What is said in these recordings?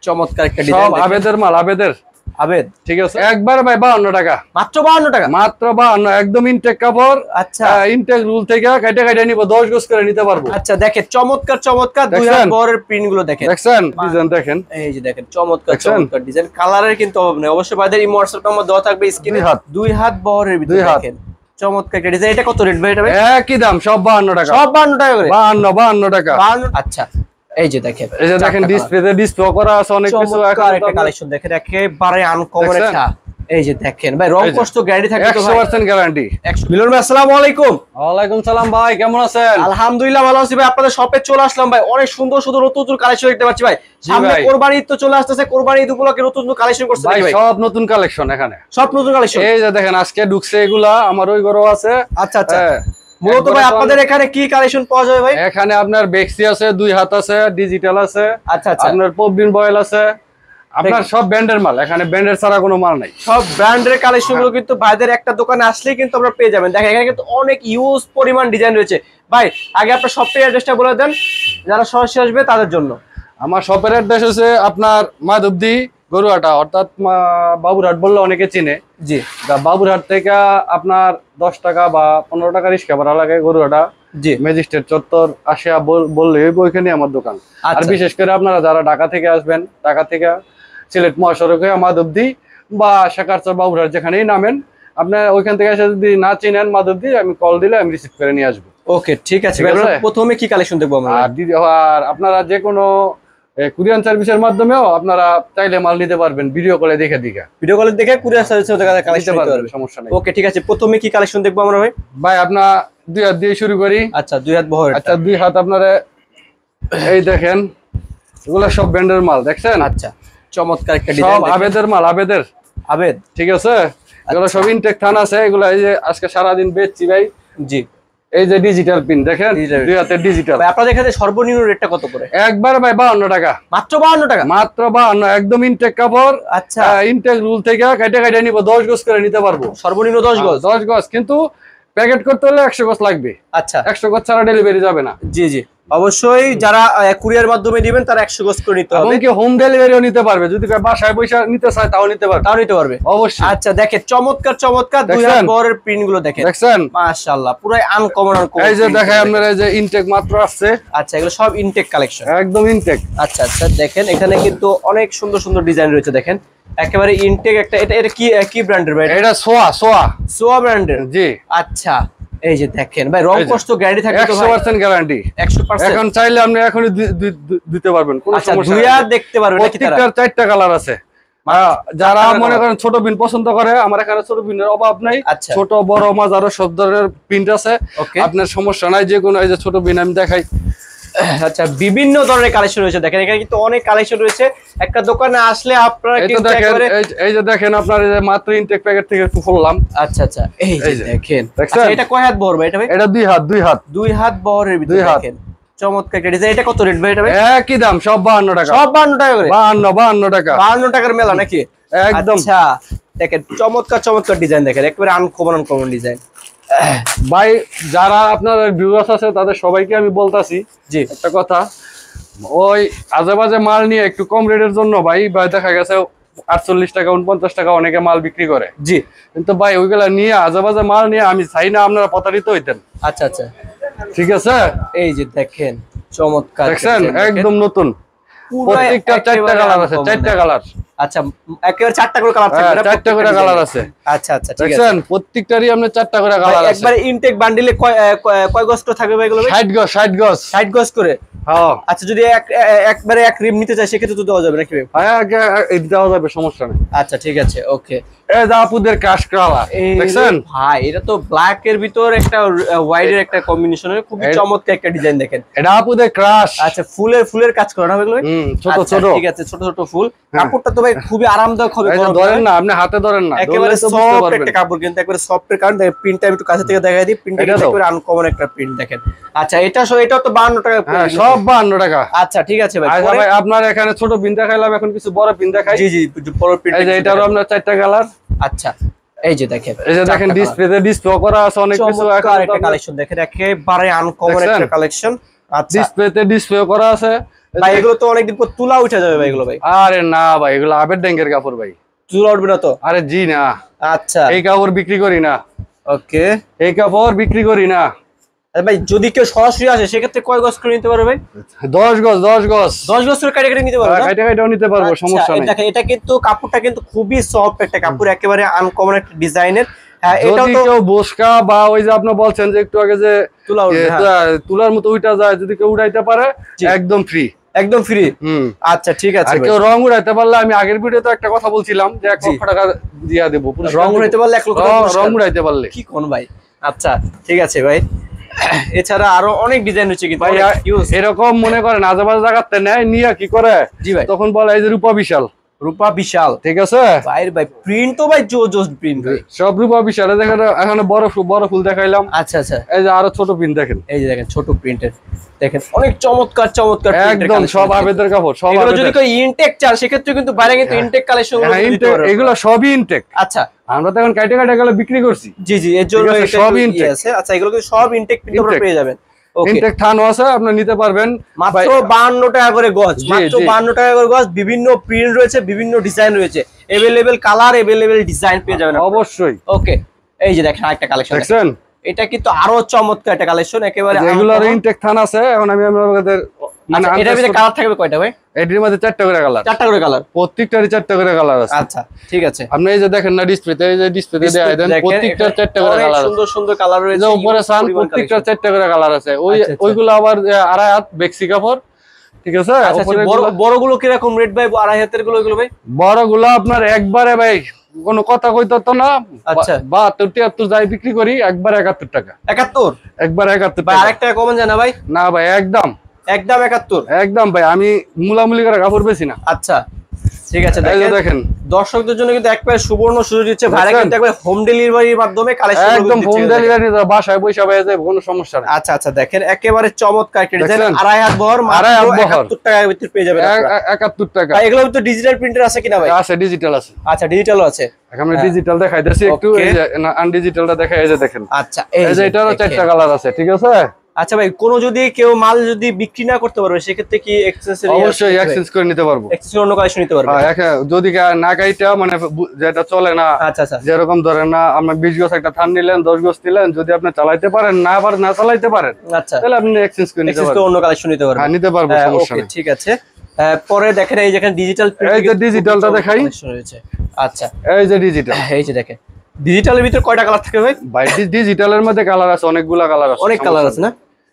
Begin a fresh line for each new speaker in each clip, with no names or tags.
চমৎকার একটা ডিজাইন,
সব আবেদের মাল, আবেদের
আবেদ।
ঠিক আছে, একবার ভাই 52 টাকা,
মাত্র 52 টাকা,
মাত্র 52, একদম ইনটেক কাপড়।
আচ্ছা
ইনটেক রুল থেকে কাটে কাটে নিব, 10 গজ করে নিতে পারবো।
আচ্ছা দেখেন চমৎকার চমৎকার দুই হাত বহরের প্রিন্ট গুলো দেখেন,
দেখছেন ডিজাইন দেখেন,
এই যে দেখেন চমৎকার চমৎকার ডিজাইন, কালারের কিন্তু অভাব নেই। অবশ্যই ভাইদের এই হোয়াটসঅ্যাপ নাম্বার দেওয়া থাকবে স্ক্রিনে। দুই হাত বহরের ভিতরে দেখেন চমৎকার একটা ডিজাইন। এটা কত রেট ভাই? এটা ভাই
একই দাম, সব 52 টাকা,
সব 52 টাকা করে,
52 টাকা।
আচ্ছা এই যে দেখেন,
এই যে দেখেন ডিসপ্লেতে ডিসপ্লে করা আছে অনেক কিছু।
এখন একটা কালেকশন দেখেন একেবারে আনকমন একটা, এই যে দেখেন ভাই রং কষ্ট গ্যারান্টি থাকে তো ভাই,
100% গ্যারান্টি।
মিলন ভাই আসসালামু আলাইকুম।
ওয়ালাইকুম সালাম ভাই, কেমন আছেন?
আলহামদুলিল্লাহ ভালো আছি ভাই। আপনাদের শপে চলে আসলাম ভাই, অনেক সুন্দর সুন্দর নতুন নতুন কালেকশন দেখতে পাচ্ছি ভাই। সামনে কুরবানি ঈদ তো চলে আসতেছে, কুরবানি ঈদ উপলক্ষে নতুন নতুন কালেকশন করছেন
ভাই?
ভাই
সব নতুন কালেকশন এখানে,
সব নতুন কালেকশন।
এই যে দেখেন আজকে ঢুকছে এগুলা, আমার ওই ঘরেও আছে।
আচ্ছা আচ্ছা, মূলত ভাই আপনাদের এখানে কি কালেকশন পাওয়া যায় ভাই?
এখানে আপনার বেক্সি আছে, দুই হাত আছে, ডিজিটাল আছে,
আচ্ছা আচ্ছা,
আপনার পবলিন বয়েল আছে, আপনার সব ব্র্যান্ডের মাল। এখানে ব্র্যান্ডের ছাড়া কোনো মাল নাই,
সব ব্র্যান্ডের কালেকশন গুলো কিন্তু ভাইদের একটা দোকানে আসলেই কিন্তু আমরা পেয়ে যাবেন। দেখেন এখানে কিন্তু অনেক ইউজ পরিমাণ ডিজাইন রয়েছে ভাই। আগে আপনার শপের অ্যাড্রেসটা বলে দেন যারা সরাসরি আসবে তাদের জন্য।
আমার শপের অ্যাড্রেস হচ্ছে আপনার মাধবদী গরুহাটা, অর্থাৎ বাবুরহাট বললে অনেকে চিনে।
জি,
বাবুরহাট থেকে আপনার 10 টাকা বা 15 টাকা রিক্সা ভাড়া লাগে গরুহাটা।
জি,
ম্যাজিস্ট্রেট চত্বর আসিয়া বললে ওইখানে আমার দোকান। আর বিশেষ করে আপনারা যারা ঢাকা থেকে আসবেন, ঢাকা থেকে সিলেট মহাসড়ক হয়ে মাধবদী বা শেখারচর বাবুরহাট যেখানেই নামেন, আপনার ওইখান থেকে এসে যদি না চিনেন মাধবদী, আমি কল দিলে আমি রিসিভ করে নিয়ে আসবো।
ওকে ঠিক আছে। প্রথমে কি কালেকশন দেখবো আমরা?
আর আপনারা যে কোনো কুরিয়ার সার্ভিসের মাধ্যমেও আপনারা চাইলে মাল নিতে পারবেন, ভিডিও কলে দেখে
ভিডিও কলে দেখে কুরিয়ার সার্ভিসে কালেকশন নিতে পারবেন, সমস্যা নেই। ওকে ঠিক আছে, প্রথমে কি কালেকশন দেখবো আমরা ভাই?
ভাই আপনার দুই হাত দিয়ে শুরু করি।
আচ্ছা দুই হাত বহর।
আচ্ছা দুই হাত আপনারা এই দেখেন, এগুলা সব ব্র্যান্ডের মাল দেখছেন।
আচ্ছা চমৎকার একটা ডিজাইন,
সব আবেদের মাল, আবেদের
আবেদ,
ঠিক আছে। এগুলো সব ইনটেক থান আছে, এগুলো এই যে আজকে সারাদিন বেচছি ভাই।
জি,
এই যে ডিজিটাল পিন দেখেন, দুই হাতের ডিজিটাল।
আপনাদের এখানে সর্বনিম্ন রেটটা কত করে?
একবার ভাই 52 টাকা,
মাত্র 52 টাকা,
মাত্র 52, একদম ইনটেক কাপড়।
আচ্ছা
ইনটেক রুল থেকে কাটে কাটে নিব, 10 গজ করে নিতে পারবো,
সর্বনিম্ন 10 গজ।
10 গজ, কিন্তু প্যাকেট করতে হলে 100 গজ লাগবে।
আচ্ছা
100 গজ ছাড়া ডেলিভারি যাবে না।
জি জি, অবশ্যই যারা কুরিয়ার মাধ্যমে দিবেন তারা 100 গজ করে নিতে হবে।
এমনকি হোম ডেলিভারিও নিতে পারবে, যদি বাসায় পয়সা নিতে চায় তাও নিতে পারবে, অবশ্যই।
আচ্ছা দেখেন চমৎকার চমৎকার দুই হাত বহরের প্রিন্ট গুলো দেখেন,
দেখছেন
মাশাআল্লাহ পুরো আনকমন।
এই যে দেখায় আপনারা, এই যে ইনটেক মাত্র আসছে।
আচ্ছা এগুলো সব ইনটেক কালেকশন,
একদম ইনটেক।
আচ্ছা আচ্ছা দেখেন এখানে কিন্তু অনেক সুন্দর সুন্দর ডিজাইন রয়েছে, দেখেন একেবারে ইনটেক একটা। এটা কি ব্র্যান্ডের ভাই?
এটা সোয়া ব্র্যান্ডের। জি
আচ্ছা এই যে দেখেন ভাই রং কষ্ট গ্যারান্টি থাকে তো ভাই?
100% গ্যারান্টি,
100%।
এখন চাইলে আপনি এখনই দিতে পারবেন, কোনো সমস্যা নেই।
দুই আর দেখতে পারবেন নাকি তারা?
প্রত্যেকটার 4টা কালার আছে। যারা মনে করেন ছোট পিন পছন্দ করে, আমার এখানে ছোট পিনের অভাব নাই। ছোট বড় মাঝারো সব ধরনের প্রিন্ট আছে, আপনার সমস্যা নাই। যে কোনো এই যে ছোট পিন আমি দেখাই।
আচ্ছা বিভিন্ন ধরনের কালেকশন রয়েছে, দেখেন এখানে কিন্তু অনেক কালেকশন রয়েছে। একটা দোকানে আসলে আপনারা কিন্তু
এই যে দেখেন, আপনার এই যে মাত্র ইনটেক প্যাকেট থেকে একটু খুললাম।
আচ্ছা আচ্ছা এই যে দেখেন, আচ্ছা এটা কয় হাত বহর ভাই? এটা ভাই
এটা দুই হাত
বহরের ভিতরে দেখেন চমৎকার একটা ডিজাইন। এটা কত রেট ভাই? এটা ভাই
একই দাম, সব 52 টাকা,
সব 52 টাকা করে।
52 টাকা,
52 টাকার মেলা নাকি?
একদম।
আচ্ছা দেখেন চমৎকার চমৎকার ডিজাইন, দেখেন একেবারে আনকমন ডিজাইন।
ভাই যারা আপনার ভিউয়ার্স আছে তাদের সবাইকে আমি বলতাছি
জি
একটা কথা, ওই আজেবাজে মাল নিয়ে একটু কম রেটের জন্য ভাই দেখা গেছে 48 টাকা 49 টাকা অনেকে মাল বিক্রি করে।
জি,
কিন্তু ভাই ওইগুলা নিয়ে আজেবাজে মাল নিয়ে আমি চাই না আপনারা প্রতারিত হইতেন।
আচ্ছা আচ্ছা
ঠিক আছে,
এই যে দেখেন চমৎকার
দেখছেন একদম নতুন, প্রত্যেকটা 4টা কালার আছে, 4টা কালার।
আচ্ছা একেবারে 4টা করে কালার থাকবে,
4টা করে কালার আছে।
আচ্ছা আচ্ছা ঠিক আছে,
দেখছেন প্রত্যেকটারই আপনি 4টা করে কালার আছে।
একবারে ইনটেক বান্ডিলে কয় গজ করে থাকবে ভাই এগুলো?
60 গজ
60 গজ করে।
হ্যাঁ
আচ্ছা যদি একবারে এক রিম নিতে চাই সেক্ষেত্রে তো দেওয়া যাবে নাকি ভাই?
হ্যাঁ দেওয়া যাবে, সমস্যা নেই।
আচ্ছা ঠিক আছে ওকে।
এই যে আপুদের ক্রাশ কালার দেখছেন
ভাই, এটা তো ব্ল্যাক এর ভিতর একটা হোয়াইট এর একটা কম্বিনেশনের খুব চমৎকার একটা ডিজাইন, দেখেন
এটা আপুদের ক্রাশ।
আচ্ছা ফুলের কাজ করা হবে এগুলো?
ছোট ছোট,
ঠিক আছে ছোট ছোট ফুল। কাপড়টা তো ভাই খুবই আরামদায়ক হবে,
ধরেন না আপনি হাতে ধরেন না,
একেবারে সফট একটা কাপড়, কিন্তু একেবারে সফট এর কারণ প্রিন্টটা একটু কাছে থেকে দেখাই দিই, প্রিন্টটা একেবারে আনকমন একটা প্রিন্ট দেখেন। আচ্ছা এটা তো 52 টাকা,
সব 52 টাকা।
আচ্ছা ঠিক আছে ভাই।
আচ্ছা ভাই আপনার এখানে ছোট পিন দেখাইলাম, এখন কিছু বড় পিন দেখাই।
জি জি বড় পিন,
এই যে এটারও আপনার 4টা কালার।
আচ্ছা এই যে দেখেন,
ডিসপ্লেতে ডিসপ্লে করা আছে অনেক কিছু।
একটা কালেকশন দেখেন একেবারে আনকমন একটা কালেকশন। আচ্ছা
ডিসপ্লেতে ডিসপ্লে করা আছে,
ভাই এগুলো তো অনেকদিন পর তুলা উঠে যাবে ভাই এগুলো ভাই।
আরে না ভাই, এগুলো আবের ড্যাঙ্গের কাপড় ভাই,
তুলা উঠবে না তো?
আরে জি না।
আচ্ছা
এই কাপড় বিক্রি করি না,
ওকে।
এই কাপড় বিক্রি করি না।
ভাই যদি কেউ সরাসরি আসে সেক্ষেত্রে কয় গজ করে নিতে পারবে ভাই?
10 গজ 10 গজ
10 গজ করে কেটে নিতে পারবে?
কাটা কাটাও নিতে পারবো, সমস্যা নেই।
দেখেন এটা কিন্তু কাপড়টা কিন্তু খুবই সফট একটা কাপড়, একেবারে আনকমন একটা ডিজাইনের। হ্যাঁ এটাও
যদি
তো
কেউ বসকা বা ওই যে আপনি বলছেন যে একটু আগে যে
তুলা উঠবে,
তুলার মতো উইটা যায়, যদি কেউ উড়াইতে পারে একদম ফ্রি,
একদম ফ্রি। আচ্ছা ঠিক আছে।
আর কেউ রং উড়াইতে পারলে, আমি আগের ভিডিওতে একটা কথা বলছিলাম যে 1 লক্ষ টাকা দিয়া দেব,
রং উড়াইতে পারলে 1 লক্ষ টাকা পুরস্কার।
রং উড়াইতে পারলে
কি কোন ভাই? আচ্ছা ঠিক আছে ভাই। এছাড়া আরো অনেক ডিজাইন হচ্ছে কিন্তু
এরকম মনে করেন আজেবাজে জায়গাতে নেয় নিয়ে কি করে,
জি ভাই,
তখন বলে এই যে রূপা বিশাল,
রূপা বিশাল,
ঠিক আছে
ভাই ভাই প্রিন্ট তো ভাই জোস প্রিন্ট ভাই,
সব রূপা বিশাল। দেখেন এখানে বড় ফুল দেখাইলাম।
আচ্ছা আচ্ছা,
এই যে আরো ছোট প্রিন্ট দেখেন,
এই যে দেখেন ছোট প্রিন্টের, দেখেন অনেক চমৎকার চমৎকার
একদম সব আবেদের কাপড়, সব
এগুলো যদি কেউ ইনটেক চান সেক্ষেত্রে কিন্তু বাইরে কিন্তু ইনটেক কালেকশন দিতে পারবে।
এগুলো সবই ইনটেক।
আচ্ছা
আমরা তো এখন কাটে গেলে বিক্রি করছি।
জি জি, এর জন্য
সব ইনটেক
আছে। আচ্ছা এগুলো কিন্তু সব ইনটেক প্রিন্ট আপনারা পেয়ে যাবেন।
ইনটেক থানও আছে, আপনি নিতে পারবেন
মাত্র 52 টাকা করে গজ, মাত্র 52 টাকা করে গজ। বিভিন্ন প্রিন্ট রয়েছে, বিভিন্ন ডিজাইন রয়েছে, अवेलेबल কালার, अवेलेबल ডিজাইন পেয়ে যাবেন
অবশ্যই।
ওকে এই যে দেখেন আরেকটা কালেকশন
দেখছেন,
এটা কিন্তু আরো চমৎকার একটা কালেকশন, একেবারে
এগুলোর ইনটেক থান আছে। এখন আমি আপনাদের
মানে এটার ভিতরে কালার থাকবে কয়টা ভাই?
এটির মধ্যে 4টা করে কালার,
4টা করে কালার,
প্রত্যেকটারই 4টা করে কালার আছে।
আচ্ছা ঠিক আছে।
আপনি এই যে দেখেন না ডিসপ্লেতে, এই যে ডিসপ্লেতে দেয়া দেন প্রত্যেকটার 4টা করে কালার আছে,
সুন্দর সুন্দর কালার রয়েছে।
যে উপরে সান প্রত্যেকটার 4টা করে কালার আছে। ওইগুলো আবার আড়াই হাত বেক্সি কাপড়, ঠিক আছে।
বড়গুলো কি রকম রেট ভাই? আড়াই হাতের গুলো এগুলো ভাই?
বড়গুলো আপনার একবারে ভাই কোনো কথা কইতো তো না।
আচ্ছা
72 73 যাই বিক্রি করি, একবার 71 টাকা।
71?
একবার 71
ভাই
টাকা।
আরেকটা কমন জানা ভাই?
না ভাই একদম
একদম 71?
একদম ভাই, আমি মুলামুলি করে কাপড় বেশি না।
আচ্ছা ঠিক আছে।
দেখেন
দর্শকদের জন্য কিন্তু একবার সুবর্ণ সুযোগ দিচ্ছে ভাইরা, কিন্তু একবার হোম ডেলিভারির মাধ্যমে কালেকশন
একদম হোম ডেলিভারি, বাসায় বসে পেয়ে যায়, কোনো সমস্যা নেই।
আচ্ছা আচ্ছা দেখেন একেবারে চমৎকার একটা ডিজাইন, আড়াই হাত বহর, মাত্র 71 টাকার ভিতরে পেয়ে যাবেন।
71 টাকা।
এগুলো তো ডিজিটাল প্রিন্টার আছে কিনা ভাই?
আছে, ডিজিটাল আছে।
আচ্ছা ডিজিটালও আছে।
আমরা ডিজিটাল দেখাইতেছি একটু, এই যে আনডিজিটালটা দেখাই, এই যে দেখেন।
আচ্ছা
এই যে এটারও 4টা কালার আছে, ঠিক আছে।
আচ্ছা ভাই কোন যদি কেউ মাল যদি বিক্রি না করতে পারবে সেক্ষেত্রে কি এক্সচেঞ্জ?
অবশ্যই এক্সচেঞ্জ করে নিতে পারবো,
এক্সচেঞ্জ অন্য কালেকশন নিতে পারবে।
হ্যাঁ যদি না কাইটা মানে যেটা চলে না।
আচ্ছা আচ্ছা,
যেরকম ধরেন না আপনি 20 গজ একটা থান নিলেন, 10 গজ নিলেন, যদি আপনি চালাইতে পারেন না চালাইতে পারেন,
আচ্ছা
তাহলে আপনি এক্সচেঞ্জ করে নিতে পারবেন,
অন্য কালেকশন নিতে পারবেন।
হ্যাঁ নিতে পারবো, সমস্যা নেই।
ঠিক আছে। পরে দেখেন এই যেখানে ডিজিটাল প্রিন্ট,
এই যে ডিজিটালটা দেখাই।
আচ্ছা
এই যে ডিজিটাল,
এই যে দেখেন ডিজিটালের ভিতর কয়টা কালার থাকে ভাই?
ভাই ডিজিটালের মধ্যে কালার আছে, অনেকগুলা কালার আছে,
অনেক কালার আছে না?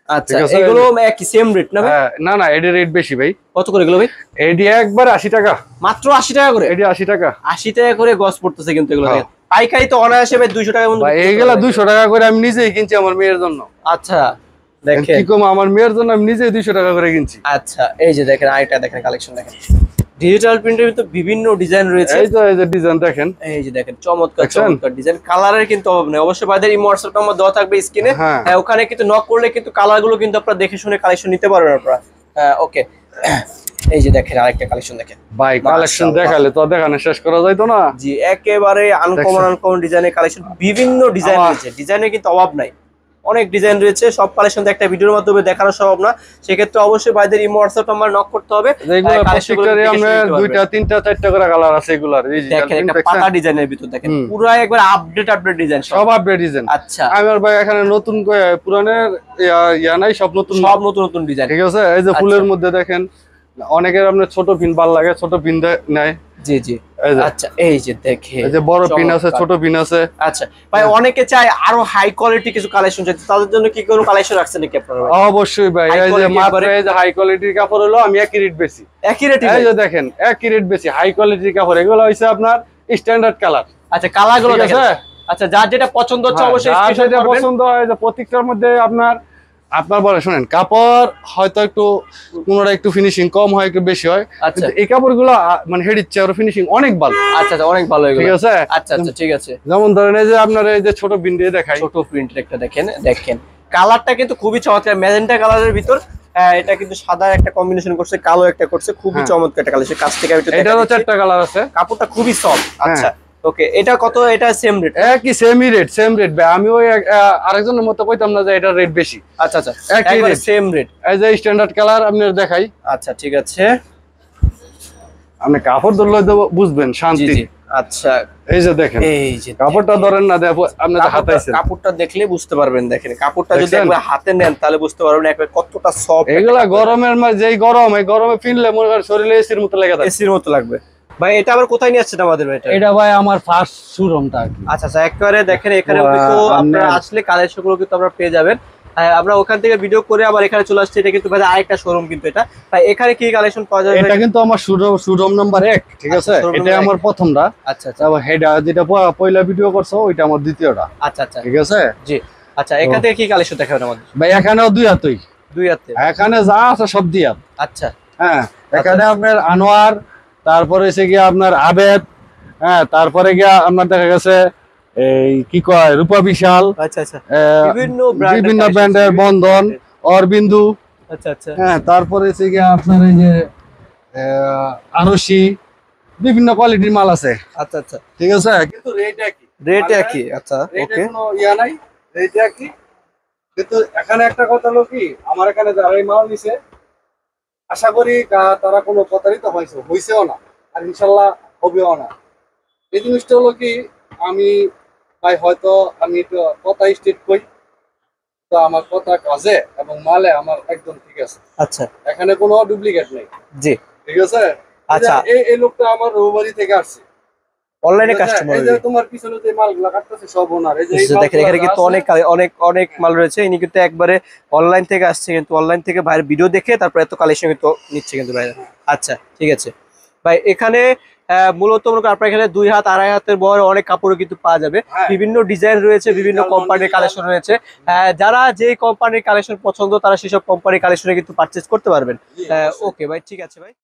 আচ্ছা এগুলো কি সেম রেট না ভাই?
না না, এডি রেট বেশি ভাই।
কত করে এগুলো ভাই?
এডি একবার 80 টাকা,
মাত্র 80 টাকা করে?
এডি 80 টাকা,
80 টাকা করে গজ পড়তেছে কিন্তু এগুলো। পাইকারি তো অনায়াসে ভাই 200 টাকার মধ্যে।
ভাই এইগুলা 200 টাকা করে আমি নিজেই কিনছি আমার মেয়ের জন্য।
আচ্ছা দেখেন
কি কম, আমার মেয়ের জন্য আমি নিজেই 200 টাকা করে কিনছি।
আচ্ছা এই যে দেখেন আরেকটা দেখেন কালেকশন দেখেন, ডিজিটাল প্রিন্টের ভিতর বিভিন্ন ডিজাইন রয়েছে।
এই যে ডিজাইন দেখেন,
এই যে দেখেন চমৎকার চমৎকার ডিজাইন, কালারের কিন্তু অভাব নেই। অবশ্যই ভাইদের ইমো হোয়াটসঅ্যাপ নাম্বার দেওয়া থাকবে স্ক্রিনে, হ্যাঁ ওখানে কিন্তু নক করলে কিন্তু কালার গুলো কিন্তু আপনারা দেখে শুনে কালেকশন নিতে পারবেন আপনারা। ওকে এই যে দেখেন আরেকটা কালেকশন দেখেন
ভাই, কালেকশন দেখালে তো দেখানো শেষ করা যাইতো না।
জি একেবারে আনকমন ডিজাইনের কালেকশন, বিভিন্ন ডিজাইন রয়েছে, ডিজাইনের কিন্তু অভাব নাই, অনেক ডিজাইন রয়েছে। সব কালেকশন একটা ভিডিওর মাধ্যমে দেখানো সম্ভব না, সেক্ষেত্রে অবশ্যই ভাইদের ইমো হোয়াটসঅ্যাপ নাম্বার নক করতে হবে।
প্রত্যেকটারে আমরা 2টা 3টা 4টা করে কালার আছে এগুলার। এই যে
দেখেন একটা পাতা ডিজাইনের ভিতর দেখেন পুরো একবার আপডেট ডিজাইন,
সব আপডেট ডিজাইন।
আচ্ছা
আমার ভাই এখানে নতুন পুরানের ইয়া নাই, সব নতুন
নতুন ডিজাইন,
ঠিক আছে। এই যে ফুলের মধ্যে দেখেন, অনেকের আপনার ছোট পিন ভাল লাগে, ছোট পিন নেয়।
জি জি আচ্ছা এই যে দেখেন,
এই যে বড় পিন আছে, ছোট পিন আছে।
আচ্ছা ভাই অনেকে চায় আরো হাই কোয়ালিটি কিছু কালেকশন চাই, তাদের জন্য কি কোনো কালেকশন রাখছেন নাকি আপনারা?
অবশ্যই ভাই, এই যে মাত্র এই যে হাই কোয়ালিটির কাপড় হলো আমি একই রেট বেশি,
একই রেট। এই
যে দেখেন একই রেট বেশি, হাই কোয়ালিটির কাপড় এগুলো হইছে আপনার স্ট্যান্ডার্ড কালার।
আচ্ছা কালার গুলো দেখেন, আচ্ছা যার যেটা পছন্দ হচ্ছে অবশ্যই স্ক্রিনশট করবেন।
পছন্দ হয় যে প্রত্যেকটার মধ্যে আপনার বলে শুনেন, কাপড় হয়তো একটু কোনটা একটু ফিনিশিং কম হয়, একটু বেশি হয়, কিন্তু এই কাপড়গুলো মানে হেডির চেয়ে ফিনিশিং অনেক ভালো।
আচ্ছা অনেক ভালো এগুলো,
ঠিক আছে।
আচ্ছা আচ্ছা ঠিক আছে।
যেমন ধরেন এই যে আপনার এই যে ছোট প্রিন্ট দিয়ে দেখাই,
ছোট প্রিন্টের একটা দেখেন কালারটা কিন্তু খুবই চমৎকার, ম্যাজেন্টা কালারের ভিতর। এটা কিন্তু সাদা একটা কম্বিনেশন করছে, কালো একটা করছে, খুবই চমৎকার একটা কালেকশন। কাছ থেকে
এটারও 4টা কালার আছে,
কাপড়টা খুবই সফট। আচ্ছা ওকে, এটা কত? এটা সেম রেট?
একই সেম রেট ভাই। আমি ওই আরেকজনের মতো কইতাম না যে এটা রেট বেশি।
আচ্ছা আচ্ছা, একবারে সেম রেট।
এই যে স্ট্যান্ডার্ড কালার আপনাদের দেখাই।
আচ্ছা ঠিক আছে,
আপনি কাপড় ধরলে তো বুঝবেন শান্তি।
আচ্ছা
এই যে দেখেন, এই যে কাপড়টা ধরেন না, দেখো আপনি হাতে আছেন,
কাপড়টা দেখলে বুঝতে পারবেন। দেখেন কাপড়টা যদি একবার হাতে নেন তাহলে বুঝতে পারবেন একবার কতটা সফট।
এগুলা গরমের মাঝে যেই গরম, এই গরমে পিনলে মনে করেন শরীরে এসির মতো লেগে থাকে,
এসির মতো লাগবে। ভাই এটা আবার কোথায় নিয়ে আসছেন আমাদের? ভাই
এটা ভাই আমার ফার্স্ট শোরুমটা।
আচ্ছা আচ্ছা, একবারে দেখেন এখানে কিন্তু আপনারা আসলে কালেকশনগুলো কিন্তু আপনারা পেয়ে যাবেন। আমরা ওখান থেকে ভিডিও করে আবার এখানে চলে আসছি। এটা কিন্তু ভাই আরেকটা শোরুম কিন্তু এটা। ভাই এখানে কি কালেকশন পাওয়া যাবে?
এটা কিন্তু আমার শোরুম নাম্বার 1, ঠিক আছে? এটা আমার প্রথমটা।
আচ্ছা আচ্ছা,
হেডা যেটা পয়লা ভিডিও করছো ওইটা আমার দ্বিতীয়টা।
আচ্ছা আচ্ছা,
ঠিক আছে
জি। আচ্ছা, এখান থেকে কি কালেকশন দেখাবেন আমাদের?
ভাই এখানেও দুই হাতই,
দুই হাতে
এখানে যা আছে সব দুই হাত।
আচ্ছা
হ্যাঁ, এখানে আপনার আনোয়ার, তারপরে এসে গিয়া আপনার আবেদ, হ্যাঁ, তারপরে গিয়া আপনার দেখা গেছে এই কি কয় রূপা বিশাল,
আচ্ছা আচ্ছা,
বিভিন্ন ব্র্যান্ডের বন্ধন, অরবিন্দু,
আচ্ছা আচ্ছা,
হ্যাঁ, তারপরে এসে গিয়া আপনার এই যে আরশি, বিভিন্ন কোয়ালিটির মাল আছে।
আচ্ছা আচ্ছা,
ঠিক আছে, কিন্তু রেট একই,
রেট একই। আচ্ছা ওকে,
কোনো ইয়া নাই, রেট একই। কিন্তু এখানে একটা কথা হলো কি, আমার এখানে যারা এই মাল নিছে আশা করি তারা কোনো প্রতারিত হয়েছেও না, আর ইনশাল্লাহ হবেও না। এই জিনিসটা হলো কি, আমি ভাই হয়তো আমি একটু কথা স্টেট করি, তো আমার কথা কাজে এবং মালে আমার একদম ঠিক আছে।
আচ্ছা,
এখানে কোনো ডুপ্লিকেট নেই।
জি,
ঠিক আছে।
আচ্ছা,
এই লোকটা আমার রৌবাড়ি থেকে আসছে,
অনলাইনে কাস্টমার।
এই যে তোমার পিছনে যে মালগুলা কাটতেছে সব ওনার। এই যে
দেখেন এখানে কিন্তু অনেক মাল রয়েছে। ইনি কিন্তু একবারে অনলাইন থেকে আসছে, কিন্তু অনলাইন থেকে ভাইয়ের ভিডিও দেখে তারপর এত কালেকশন কিন্তু নিচ্ছে কিন্তু ভাই। আচ্ছা ঠিক আছে ভাই, এখানে মূলত মনে করেন আপনার এখানে 2 হাত 2.5 হাতের বড় অনেক কাপড় কিন্তু পাওয়া যাবে। বিভিন্ন ডিজাইন রয়েছে, বিভিন্ন কোম্পানির কালেকশন রয়েছে। যারা যে কোম্পানির কালেকশন পছন্দ তারা সেসব কোম্পানির কালেকশনে কিন্তু পারচেজ করতে পারবেন। ওকে ভাই, ঠিক আছে ভাই।